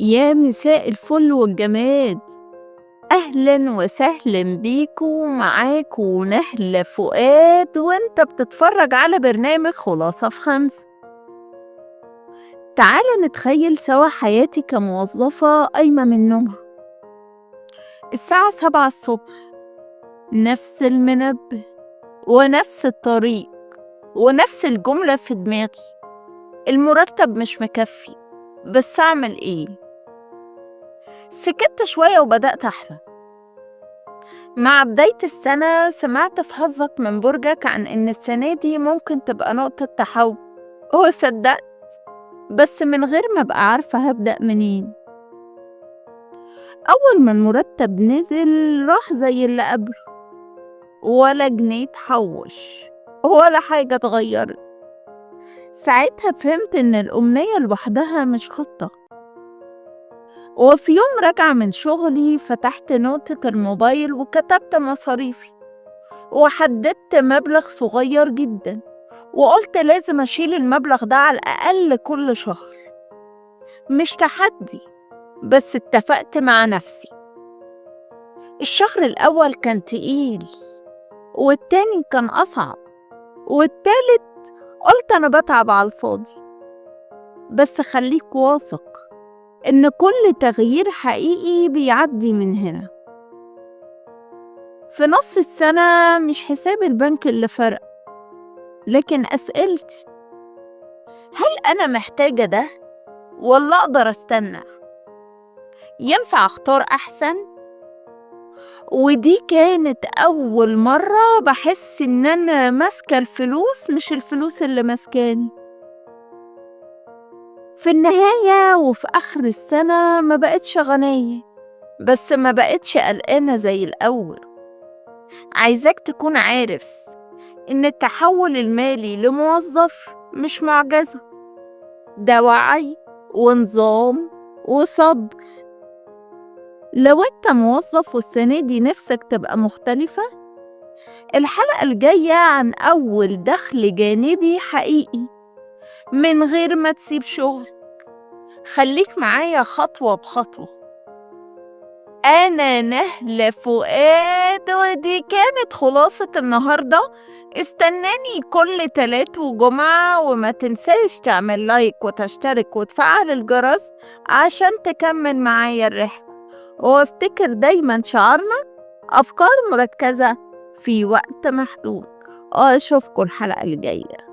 يا مساء الفل والجمال، أهلا وسهلا بيكوا. معاكوا نهلة فؤاد وانت بتتفرج على برنامج خلاصة في 5. تعالى نتخيل سوا حياتي كموظفة قايمة من نومها الساعة 7 الصبح، نفس المنبه ونفس الطريق ونفس الجملة في دماغي: المرتب مش مكفي، بس أعمل إيه؟ سكت شوية وبدأت أحلم. مع بداية السنة سمعت في حظك من برجك عن إن السنة دي ممكن تبقى نقطة تحول، صدقت، بس من غير ما أبقى عارفة هبدأ منين. أول ما المرتب نزل راح زي اللي قبله، ولا جنيه اتحوش ولا حاجة اتغيرت. ساعتها فهمت إن الأمنية لوحدها مش خطة. وفي يوم راجعة من شغلي فتحت نوتة الموبايل وكتبت مصاريفي، وحددت مبلغ صغير جدا، وقلت لازم أشيل المبلغ ده على الأقل كل شهر. مش تحدي، بس اتفقت مع نفسي. الشهر الأول كان تقيل، والتاني كان أصعب، والتالت قلت أنا بتعب على الفاضي. بس خليك واثق إن كل تغيير حقيقي بيعدي من هنا. في نص السنة مش حساب البنك اللي فرق، لكن أسئلتي: هل أنا محتاجة ده ولا أقدر أستنى؟ ينفع أختار أحسن؟ ودي كانت أول مرة بحس إن أنا ماسكة الفلوس مش الفلوس اللي ماسكاني. في النهاية وفي آخر السنة ما بقتش غنية، بس ما بقتش قلقانة زي الأول. عايزاك تكون عارف إن التحول المالي لموظف مش معجزة، ده وعي ونظام وصبر. لو انت موظف والسنة دي نفسك تبقى مختلفة، الحلقة الجاية عن أول دخل جانبي حقيقي من غير ما تسيب شغل. خليك معايا خطوة بخطوة. أنا نهلة فؤاد، ودي كانت خلاصة النهاردة. استناني كل تلات وجمعة، وما تنساش تعمل لايك وتشترك وتفعل الجرس عشان تكمل معايا الرحلة. وافتكر دايما شعارنا: أفكار مركزة في وقت محدود. أشوفكم الحلقة الجاية.